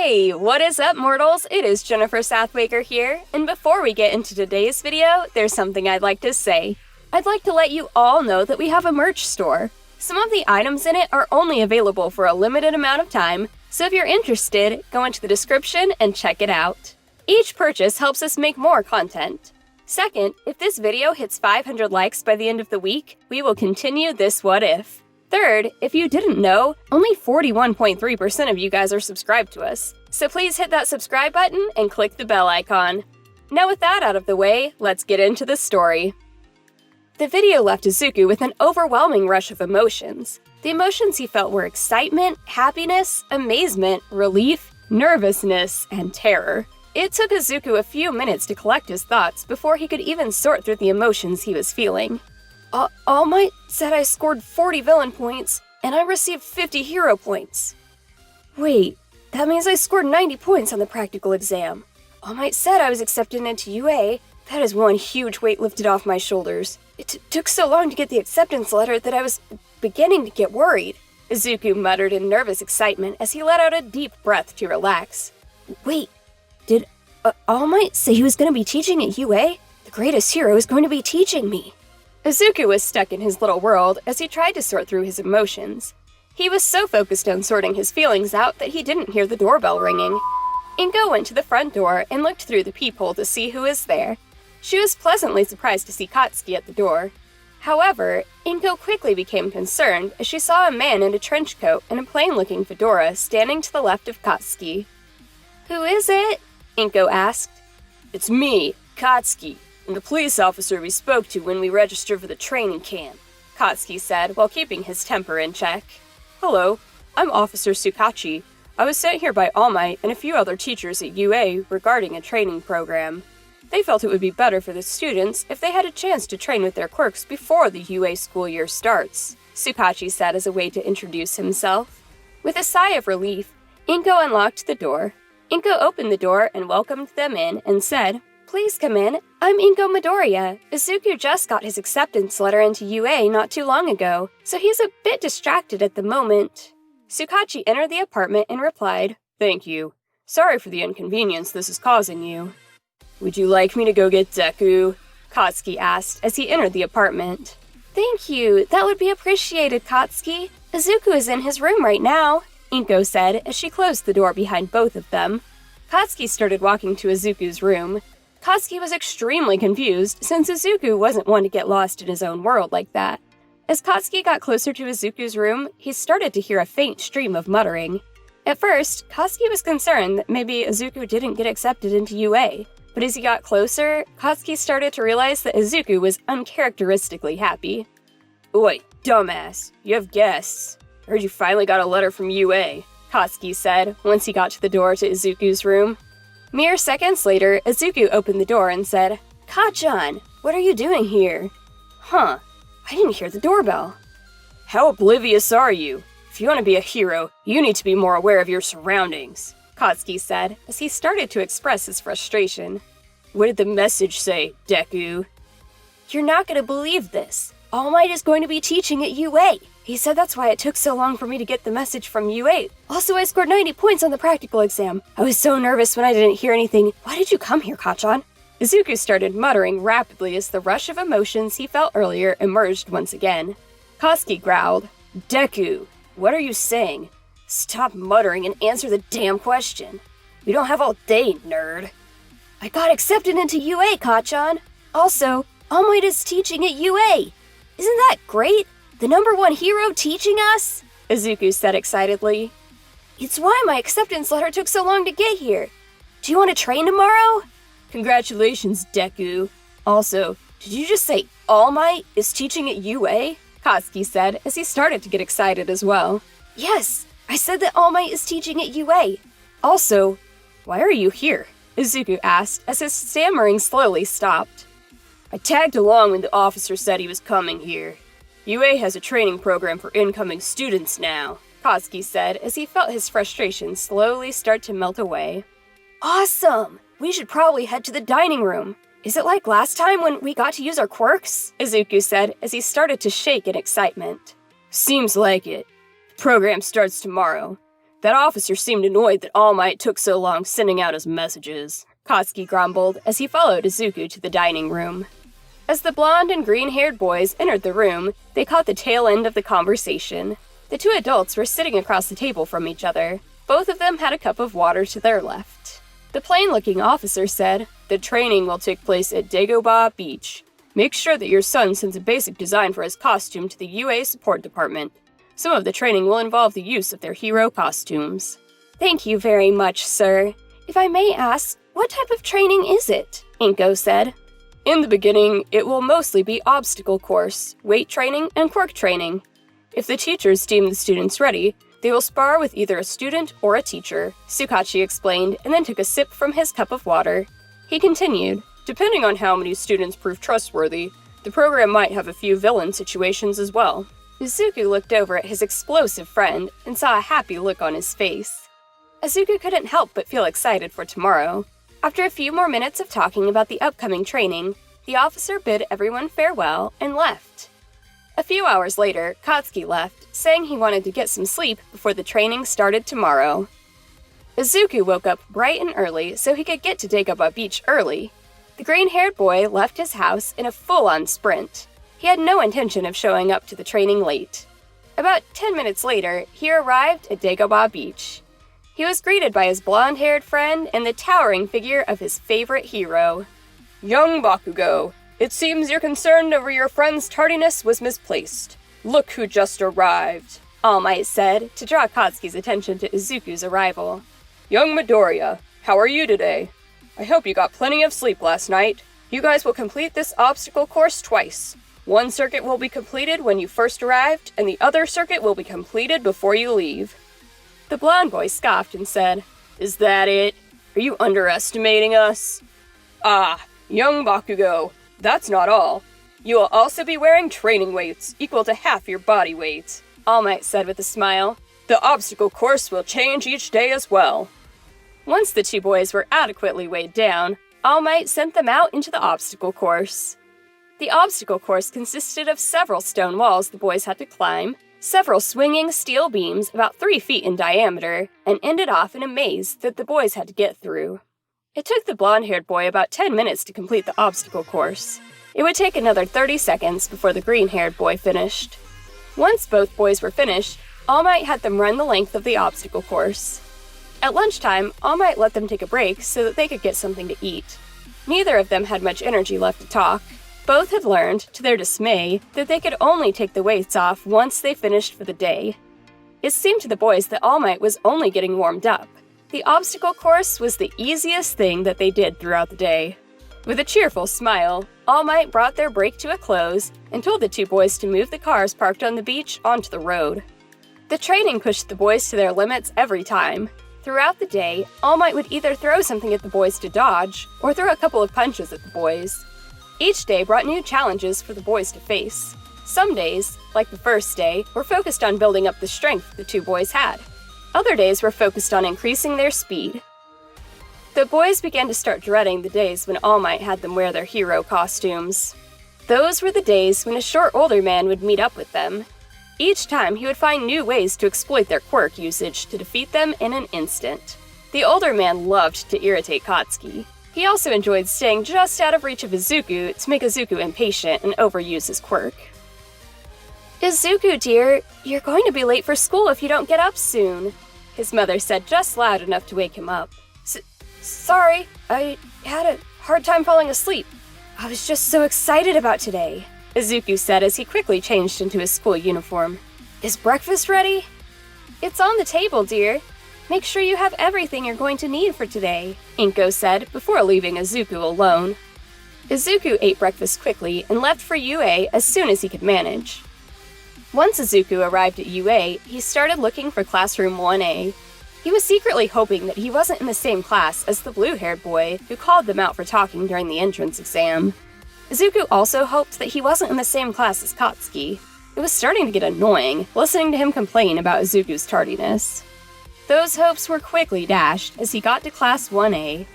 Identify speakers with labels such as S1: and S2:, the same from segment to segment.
S1: Hey, what is up, mortals? It is JSatwekar here, and before we get into today's video, there's something I'd like to say. I'd like to let you all know that we have a merch store. Some of the items in it are only available for a limited amount of time, so if you're interested, go into the description and check it out. Each purchase helps us make more content. Second, if this video hits 500 likes by the end of the week, we will continue this What If. Third, if you didn't know, only 41.3% of you guys are subscribed to us, so please hit that subscribe button and click the bell icon. Now with that out of the way, let's get into the story. The video left Izuku with an overwhelming rush of emotions. The emotions he felt were excitement, happiness, amazement, relief, nervousness, and terror. It took Izuku a few minutes to collect his thoughts before he could even sort through the emotions he was feeling. All Might said I scored 40 villain points, and I received 50 hero points. Wait, that means I scored 90 points on the practical exam. All Might said I was accepted into UA. That is one huge weight lifted off my shoulders. It took so long to get the acceptance letter that I was beginning to get worried. Izuku muttered in nervous excitement as he let out a deep breath to relax. Wait, did All Might say he was going to be teaching at UA? The greatest hero is going to be teaching me. Izuku was stuck in his little world as he tried to sort through his emotions. He was so focused on sorting his feelings out that he didn't hear the doorbell ringing. Inko went to the front door and looked through the peephole to see who was there. She was pleasantly surprised to see Katsuki at the door. However, Inko quickly became concerned as she saw a man in a trench coat and a plain-looking fedora standing to the left of Katsuki. "Who is it?" Inko asked. "It's me, Katsuki, and the police officer we spoke to when we registered for the training camp," Katsuki said while keeping his temper in check. "Hello, I'm Officer Sukachi. I was sent here by All Might and a few other teachers at UA regarding a training program. They felt it would be better for the students if they had a chance to train with their quirks before the UA school year starts," Sukachi said as a way to introduce himself. With a sigh of relief, Inko unlocked the door. Inko opened the door and welcomed them in and said, "Please come in. I'm Inko Midoriya. Izuku just got his acceptance letter into UA not too long ago, so he's a bit distracted at the moment." Sukachi entered the apartment and replied, "Thank you. Sorry for the inconvenience this is causing you." "Would you like me to go get Deku?" Katsuki asked as he entered the apartment. "Thank you. That would be appreciated, Katsuki. Izuku is in his room right now," Inko said as she closed the door behind both of them. Katsuki started walking to Izuku's room. Katsuki was extremely confused since Izuku wasn't one to get lost in his own world like that. As Katsuki got closer to Izuku's room, he started to hear a faint stream of muttering. At first, Katsuki was concerned that maybe Izuku didn't get accepted into UA, but as he got closer, Katsuki started to realize that Izuku was uncharacteristically happy. "Oi, dumbass, you have guests. I heard you finally got a letter from UA," Katsuki said once he got to the door to Izuku's room. Mere seconds later, Izuku opened the door and said, "Kachan, what are you doing here?" "Huh, I didn't hear the doorbell." "How oblivious are you? If you want to be a hero, you need to be more aware of your surroundings," Katsuki said as he started to express his frustration. "What did the message say, Deku?" "You're not going to believe this. All Might is going to be teaching at UA. He said that's why it took so long for me to get the message from UA. Also, I scored 90 points on the practical exam. I was so nervous when I didn't hear anything. Why did you come here, Kachan?" Izuku started muttering rapidly as the rush of emotions he felt earlier emerged once again. Katsuki growled, "Deku, what are you saying? Stop muttering and answer the damn question. We don't have all day, nerd." "I got accepted into UA, Kachan. Also, All Might is teaching at UA. Isn't that great? The #1 hero teaching us?" Izuku said excitedly. "It's why my acceptance letter took so long to get here. Do you want to train tomorrow?" "Congratulations, Deku. Also, did you just say All Might is teaching at UA?" Katsuki said as he started to get excited as well. "Yes, I said that All Might is teaching at UA. Also, why are you here?" Izuku asked as his stammering slowly stopped. "I tagged along when the officer said he was coming here. UA has a training program for incoming students now," Katsuki said as he felt his frustration slowly start to melt away. "Awesome! We should probably head to the dining room. Is it like last time when we got to use our quirks?" Izuku said as he started to shake in excitement. "Seems like it. The program starts tomorrow. That officer seemed annoyed that All Might took so long sending out his messages, Katsuki grumbled as he followed Izuku to the dining room. As the blonde and green-haired boys entered the room, they caught the tail end of the conversation. The two adults were sitting across the table from each other. Both of them had a cup of water to their left. The plain-looking officer said, "The training will take place at Dagobah Beach. Make sure that your son sends a basic design for his costume to the UA support department. Some of the training will involve the use of their hero costumes." "Thank you very much, sir. If I may ask, what type of training is it?" Inko said. "In the beginning, it will mostly be obstacle course, weight training, and quirk training. If the teachers deem the students ready, they will spar with either a student or a teacher," Sukachi explained, and then took a sip from his cup of water. He continued, "Depending on how many students prove trustworthy, the program might have a few villain situations as well." Izuku looked over at his explosive friend and saw a happy look on his face. Izuku couldn't help but feel excited for tomorrow. After a few more minutes of talking about the upcoming training, the officer bid everyone farewell and left. A few hours later, Katsuki left, saying he wanted to get some sleep before the training started tomorrow. Izuku woke up bright and early so he could get to Dagobah Beach early. The green-haired boy left his house in a full-on sprint. He had no intention of showing up to the training late. About 10 minutes later, he arrived at Dagobah Beach. He was greeted by his blonde-haired friend and the towering figure of his favorite hero. "Young Bakugo, it seems your concern over your friend's tardiness was misplaced. Look who just arrived," All Might said, to draw Katsuki's attention to Izuku's arrival. "Young Midoriya, how are you today? I hope you got plenty of sleep last night. You guys will complete this obstacle course twice. One circuit will be completed when you first arrived, and the other circuit will be completed before you leave." The blonde boy scoffed and said, "Is that it? Are you underestimating us?" "Ah, young Bakugo, that's not all. You will also be wearing training weights, equal to half your body weight," All Might said with a smile. "The obstacle course will change each day as well." Once the two boys were adequately weighed down, All Might sent them out into the obstacle course. The obstacle course consisted of several stone walls the boys had to climb, several swinging steel beams about 3 feet in diameter, and ended off in a maze that the boys had to get through. It took the blonde-haired boy about 10 minutes to complete the obstacle course. It would take another 30 seconds before the green-haired boy finished. Once both boys were finished, All Might had them run the length of the obstacle course. At lunchtime, All Might let them take a break so that they could get something to eat. Neither of them had much energy left to talk. Both had learned, to their dismay, that they could only take the weights off once they finished for the day. It seemed to the boys that All Might was only getting warmed up. The obstacle course was the easiest thing that they did throughout the day. With a cheerful smile, All Might brought their break to a close and told the two boys to move the cars parked on the beach onto the road. The training pushed the boys to their limits every time. Throughout the day, All Might would either throw something at the boys to dodge, or throw a couple of punches at the boys. Each day brought new challenges for the boys to face. Some days, like the first day, were focused on building up the strength the two boys had. Other days were focused on increasing their speed. The boys began to start dreading the days when All Might had them wear their hero costumes. Those were the days when a short older man would meet up with them. Each time he would find new ways to exploit their quirk usage to defeat them in an instant. The older man loved to irritate Katsuki. He also enjoyed staying just out of reach of Izuku to make Izuku impatient and overuse his quirk. "Izuku, dear, you're going to be late for school if you don't get up soon," his mother said just loud enough to wake him up. Sorry, I had a hard time falling asleep. I was just so excited about today," Izuku said as he quickly changed into his school uniform. "Is breakfast ready?" "It's on the table, dear. Make sure you have everything you're going to need for today," Inko said before leaving Izuku alone. Izuku ate breakfast quickly and left for UA as soon as he could manage. Once Izuku arrived at UA, he started looking for classroom 1A. He was secretly hoping that he wasn't in the same class as the blue-haired boy who called them out for talking during the entrance exam. Izuku also hoped that he wasn't in the same class as Katsuki. It was starting to get annoying, listening to him complain about Izuku's tardiness. Those hopes were quickly dashed as he got to Class 1A.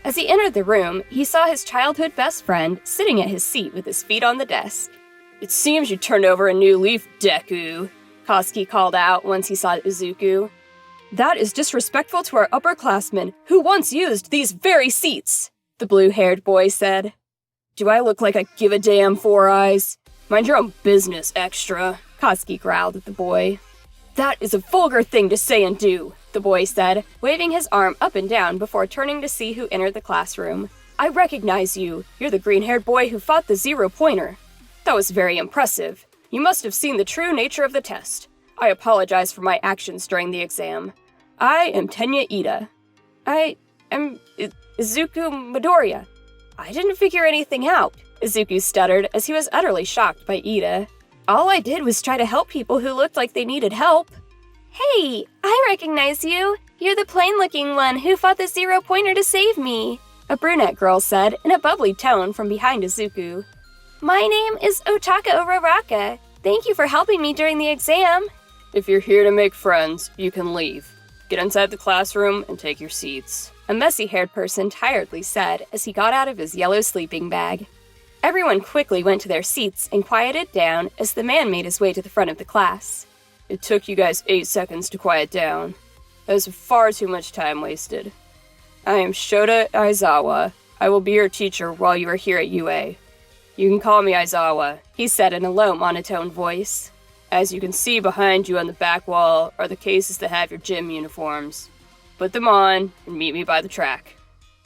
S1: As he entered the room, he saw his childhood best friend sitting at his seat with his feet on the desk. "It seems you turned over a new leaf, Deku," Katsuki called out once he saw Izuku. That is disrespectful to our upperclassmen who once used these very seats, the blue-haired boy said. Do I look like I give a damn, Four Eyes? Mind your own business, extra, Katsuki growled at the boy. That is a vulgar thing to say and do, the boy said, waving his arm up and down before turning to see who entered the classroom. I recognize you. You're the green-haired boy who fought the zero-pointer. That was very impressive. You must have seen the true nature of the test. I apologize for my actions during the exam. I am Tenya Ida. I am Izuku Midoriya. I didn't figure anything out, Izuku stuttered as he was utterly shocked by Ida. All I did was try to help people who looked like they needed help. Hey, I recognize you. You're the plain-looking one who fought the zero-pointer to save me, a brunette girl said in a bubbly tone from behind Izuku. My name is Otaka Uraraka. Thank you for helping me during the exam. If you're here to make friends, you can leave. Get inside the classroom and take your seats, a messy-haired person tiredly said as he got out of his yellow sleeping bag. Everyone quickly went to their seats and quieted down as the man made his way to the front of the class. It took you guys 8 seconds to quiet down. That was far too much time wasted. I am Shota Aizawa. I will be your teacher while you are here at UA. You can call me Aizawa, he said in a low monotone voice. As you can see behind you on the back wall are the cases that have your gym uniforms. Put them on and meet me by the track.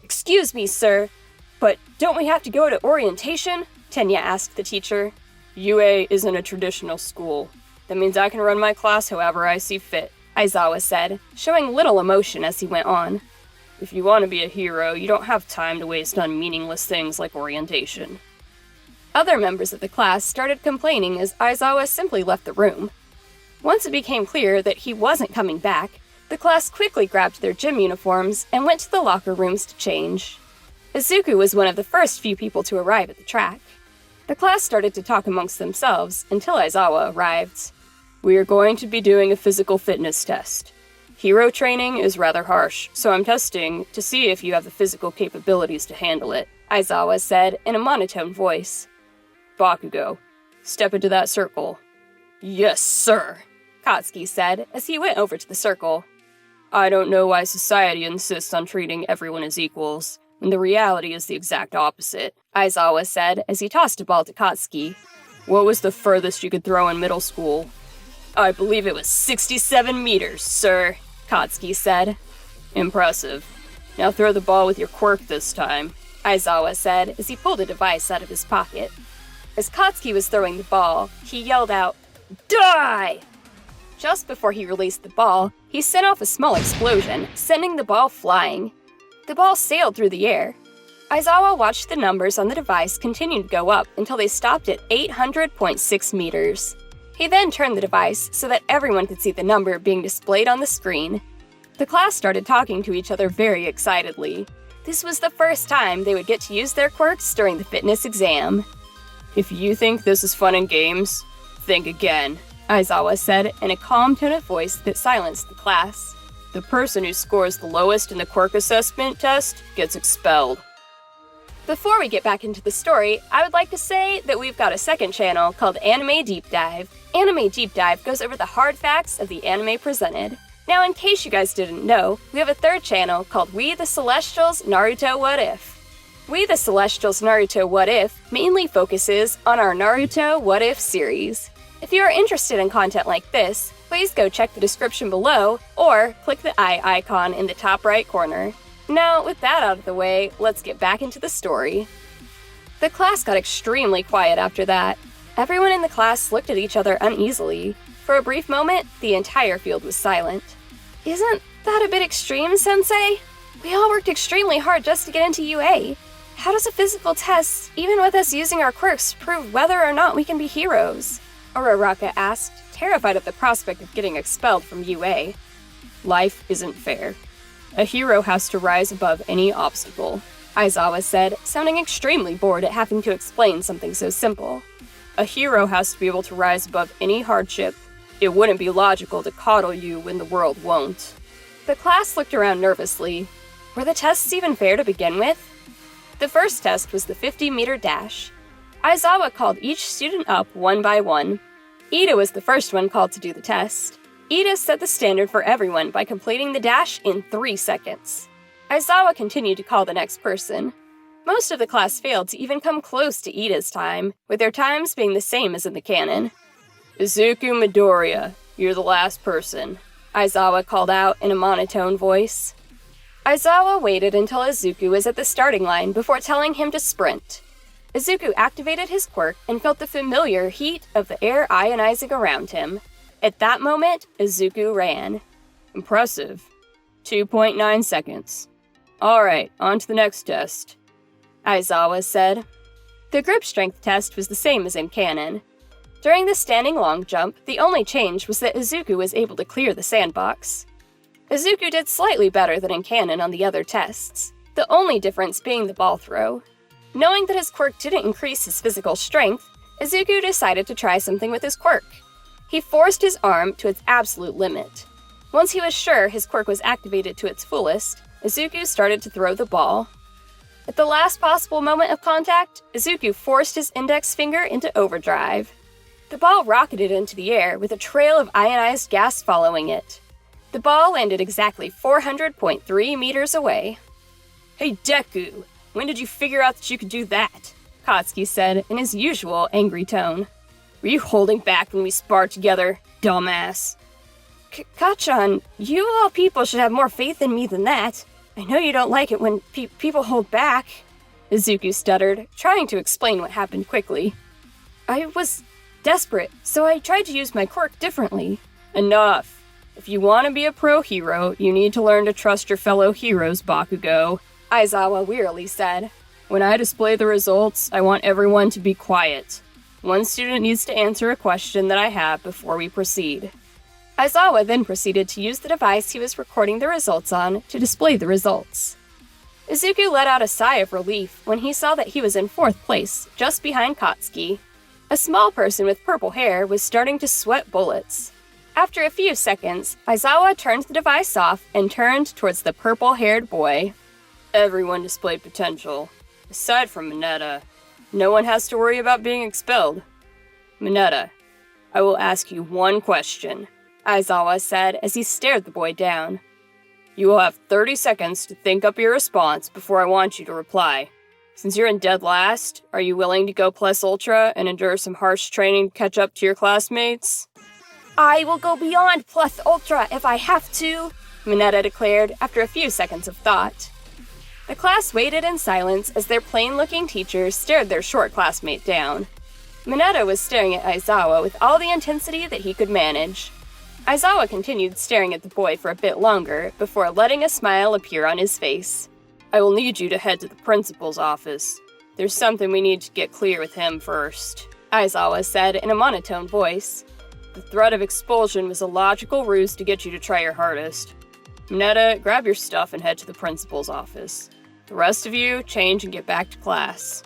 S1: Excuse me, sir, but don't we have to go to orientation? Tenya asked the teacher. UA isn't a traditional school. That means I can run my class however I see fit, Aizawa said, showing little emotion as he went on. If you want to be a hero, you don't have time to waste on meaningless things like orientation. Other members of the class started complaining as Aizawa simply left the room. Once it became clear that he wasn't coming back, the class quickly grabbed their gym uniforms and went to the locker rooms to change. Izuku was one of the first few people to arrive at the track. The class started to talk amongst themselves until Aizawa arrived. We are going to be doing a physical fitness test. Hero training is rather harsh, so I'm testing to see if you have the physical capabilities to handle it, Aizawa said in a monotone voice. Bakugo, step into that circle. Yes, sir, Katsuki said as he went over to the circle. I don't know why society insists on treating everyone as equals, when the reality is the exact opposite, Aizawa said as he tossed a ball to Katsuki. What was the furthest you could throw in middle school? I believe it was 67 meters, sir, Katsuki said. Impressive. Now throw the ball with your quirk this time, Aizawa said as he pulled a device out of his pocket. As Katsuki was throwing the ball, he yelled out, Die! Just before he released the ball, he set off a small explosion, sending the ball flying. The ball sailed through the air. Aizawa watched the numbers on the device continue to go up until they stopped at 800.6 meters. He then turned the device so that everyone could see the number being displayed on the screen. The class started talking to each other very excitedly. This was the first time they would get to use their quirks during the fitness exam. If you think this is fun and games, think again, Aizawa said in a calm tone of voice that silenced the class. The person who scores the lowest in the quirk assessment test gets expelled. Before we get back into the story, I would like to say that we've got a second channel called Anime Deep Dive. Anime Deep Dive goes over the hard facts of the anime presented. Now, in case you guys didn't know, we have a third channel called We the Celestials Naruto What If. We the Celestials Naruto What If mainly focuses on our Naruto What If series. If you are interested in content like this, please go check the description below or click the eye icon in the top right corner. Now, with that out of the way, let's get back into the story. The class got extremely quiet after that. Everyone in the class looked at each other uneasily. For a brief moment, the entire field was silent. Isn't that a bit extreme, Sensei? We all worked extremely hard just to get into UA. How does a physical test, even with us using our quirks, prove whether or not we can be heroes? Uraraka asked, terrified at the prospect of getting expelled from UA. Life isn't fair. A hero has to rise above any obstacle, Aizawa said, sounding extremely bored at having to explain something so simple. A hero has to be able to rise above any hardship. It wouldn't be logical to coddle you when the world won't. The class looked around nervously. Were the tests even fair to begin with? The first test was the 50-meter dash. Aizawa called each student up one by one. Ida was the first one called to do the test. Ida set the standard for everyone by completing the dash in 3 seconds. Aizawa continued to call the next person. Most of the class failed to even come close to Ida's time, with their times being the same as in the canon. Izuku Midoriya, you're the last person, Aizawa called out in a monotone voice. Aizawa waited until Izuku was at the starting line before telling him to sprint. Izuku activated his quirk and felt the familiar heat of the air ionizing around him. At that moment, Izuku ran. Impressive. 2.9 seconds. Alright, on to the next test, Aizawa said. The grip strength test was the same as in canon. During the standing long jump, the only change was that Izuku was able to clear the sandbox. Izuku did slightly better than in canon on the other tests, the only difference being the ball throw. Knowing that his quirk didn't increase his physical strength, Izuku decided to try something with his quirk. He forced his arm to its absolute limit. Once he was sure his quirk was activated to its fullest, Izuku started to throw the ball. At the last possible moment of contact, Izuku forced his index finger into overdrive. The ball rocketed into the air with a trail of ionized gas following it. The ball landed exactly 400.3 meters away. Hey Deku, when did you figure out that you could do that? Katsuki said in his usual angry tone. Were you holding back when we sparred together, dumbass? Kachan, you all people should have more faith in me than that. I know you don't like it when people hold back, Izuku stuttered, trying to explain what happened quickly. I was desperate, so I tried to use my quirk differently. Enough. If you want to be a pro hero, you need to learn to trust your fellow heroes, Bakugo, Aizawa wearily said. When I display the results, I want everyone to be quiet. One student needs to answer a question that I have before we proceed. Aizawa then proceeded to use the device he was recording the results on to display the results. Izuku let out a sigh of relief when he saw that he was in 4th place, just behind Katsuki. A small person with purple hair was starting to sweat bullets. After a few seconds, Aizawa turned the device off and turned towards the purple-haired boy. Everyone displayed potential. Aside from Mineta, no one has to worry about being expelled. Mineta, I will ask you one question, Aizawa said as he stared the boy down. You will have 30 seconds to think up your response before I want you to reply. Since you're in dead last, are you willing to go plus ultra and endure some harsh training to catch up to your classmates? I will go beyond plus ultra if I have to, Mineta declared after a few seconds of thought. The class waited in silence as their plain-looking teacher stared their short classmate down. Mineta was staring at Aizawa with all the intensity that he could manage. Aizawa continued staring at the boy for a bit longer before letting a smile appear on his face. I will need you to head to the principal's office. There's something we need to get clear with him first, Aizawa said in a monotone voice. The threat of expulsion was a logical ruse to get you to try your hardest. Mineta, grab your stuff and head to the principal's office. The rest of you, change and get back to class.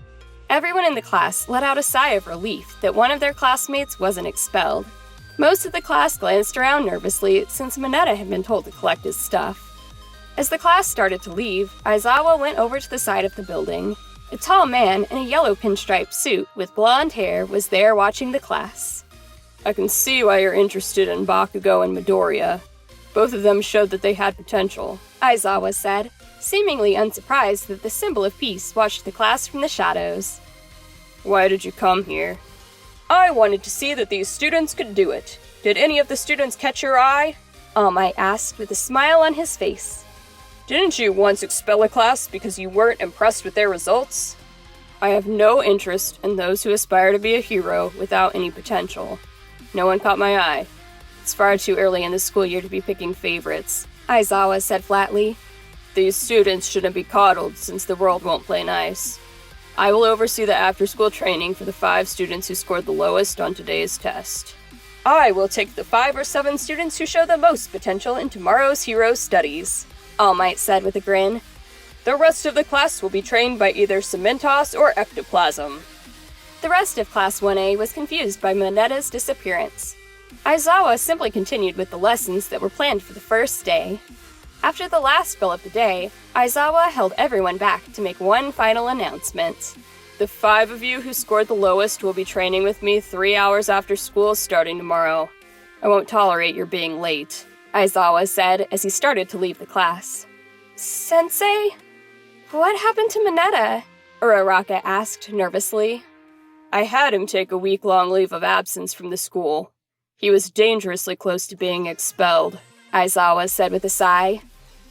S1: Everyone in the class let out a sigh of relief that one of their classmates wasn't expelled. Most of the class glanced around nervously since Mineta had been told to collect his stuff. As the class started to leave, Aizawa went over to the side of the building. A tall man in a yellow pinstripe suit with blonde hair was there watching the class. I can see why you're interested in Bakugo and Midoriya. Both of them showed that they had potential, Aizawa said, seemingly unsurprised that the symbol of peace watched the class from the shadows. Why did you come here? I wanted to see that these students could do it. Did any of the students catch your eye? All Might asked with a smile on his face. Didn't you once expel a class because you weren't impressed with their results? I have no interest in those who aspire to be a hero without any potential. No one caught my eye. It's far too early in the school year to be picking favorites, Aizawa said flatly. These students shouldn't be coddled since the world won't play nice. I will oversee the after-school training for the 5 students who scored the lowest on today's test. I will take the 5 or 7 students who show the most potential in tomorrow's hero studies, All Might said with a grin. The rest of the class will be trained by either Cementos or Ectoplasm. The rest of Class 1A was confused by Mineta's disappearance. Aizawa simply continued with the lessons that were planned for the first day. After the last bell of the day, Aizawa held everyone back to make one final announcement. The 5 of you who scored the lowest will be training with me 3 hours after school starting tomorrow. I won't tolerate your being late, Aizawa said as he started to leave the class. Sensei? What happened to Mineta? Uraraka asked nervously. I had him take a week-long leave of absence from the school. He was dangerously close to being expelled, Aizawa said with a sigh.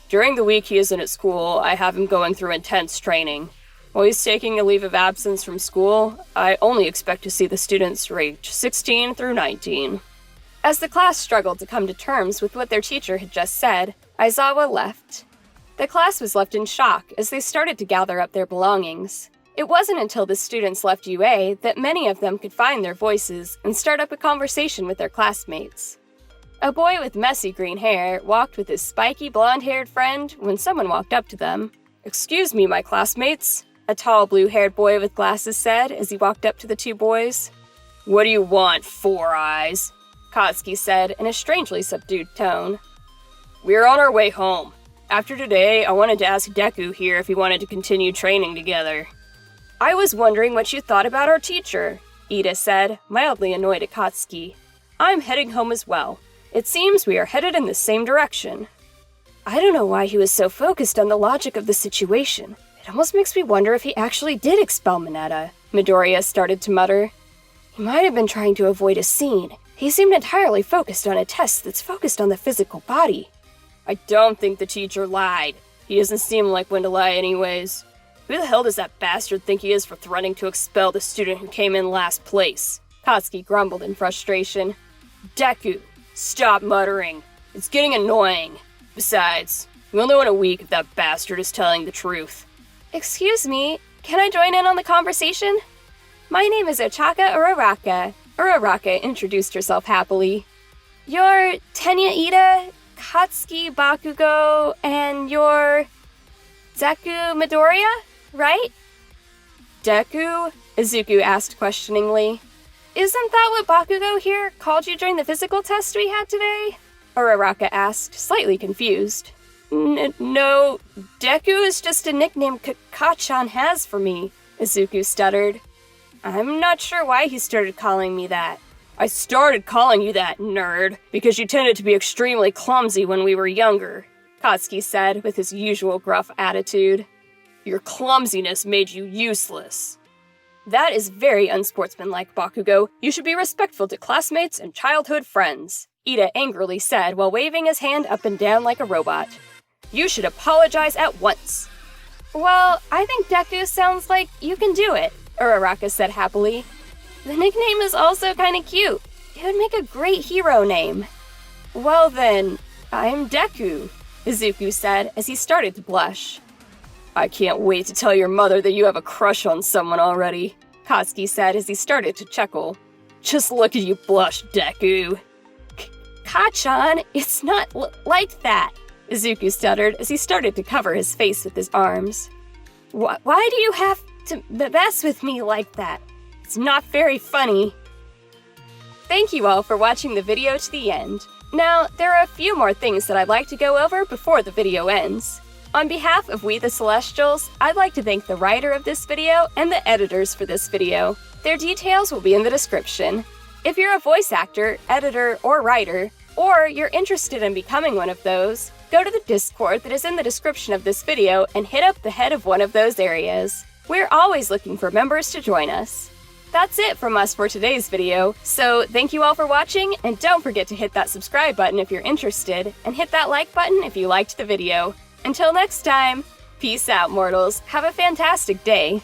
S1: During the week he isn't at school, I have him going through intense training. While he's taking a leave of absence from school, I only expect to see the students reach 16 through 19. As the class struggled to come to terms with what their teacher had just said, Aizawa left. The class was left in shock as they started to gather up their belongings. It wasn't until the students left UA that many of them could find their voices and start up a conversation with their classmates. A boy with messy green hair walked with his spiky blonde-haired friend when someone walked up to them. Excuse me, my classmates, a tall blue-haired boy with glasses said as he walked up to the two boys. What do you want, Four Eyes? Katsuki said in a strangely subdued tone. We're on our way home. After today, I wanted to ask Deku here if he wanted to continue training together. I was wondering what you thought about our teacher, Ida said, mildly annoyed at Katsuki. I'm heading home as well. It seems we are headed in the same direction. I don't know why he was so focused on the logic of the situation. It almost makes me wonder if he actually did expel Mineta, Midoriya started to mutter. He might have been trying to avoid a scene. He seemed entirely focused on a test that's focused on the physical body. I don't think the teacher lied. He doesn't seem like one to lie anyways. Who the hell does that bastard think he is for threatening to expel the student who came in last place? Katsuki grumbled in frustration. Deku, stop muttering. It's getting annoying. Besides, we'll know in a week if that bastard is telling the truth. Excuse me, can I join in on the conversation? My name is Ochaka Uraraka. Uraraka introduced herself happily. You're Tenya Ida, Katsuki Bakugo, and you're Deku Midoriya, right? Deku? Izuku asked questioningly. Isn't that what Bakugo here called you during the physical test we had today? Uraraka asked, slightly confused. No, Deku is just a nickname Kachan has for me, Izuku stuttered. I'm not sure why he started calling me that. I started calling you that, nerd, because you tended to be extremely clumsy when we were younger, Katsuki said with his usual gruff attitude. Your clumsiness made you useless. That is very unsportsmanlike, Bakugo. You should be respectful to classmates and childhood friends, Ida angrily said while waving his hand up and down like a robot. You should apologize at once. Well, I think Deku sounds like you can do it, Uraraka said happily. The nickname is also kinda cute. It would make a great hero name. Well then, I'm Deku, Izuku said as he started to blush. I can't wait to tell your mother that you have a crush on someone already, Katsuki said as he started to chuckle. Just look at you blush, Deku. Kachan, it's not like that, Izuku stuttered as he started to cover his face with his arms. Why do you have to mess with me like that? It's not very funny. Thank you all for watching the video to the end. Now, there are a few more things that I'd like to go over before the video ends. On behalf of We the Celestials, I'd like to thank the writer of this video and the editors for this video. Their details will be in the description. If you're a voice actor, editor, or writer, or you're interested in becoming one of those, go to the Discord that is in the description of this video and hit up the head of one of those areas. We're always looking for members to join us. That's it from us for today's video, so thank you all for watching, and don't forget to hit that subscribe button if you're interested, and hit that like button if you liked the video. Until next time, peace out, mortals. Have a fantastic day.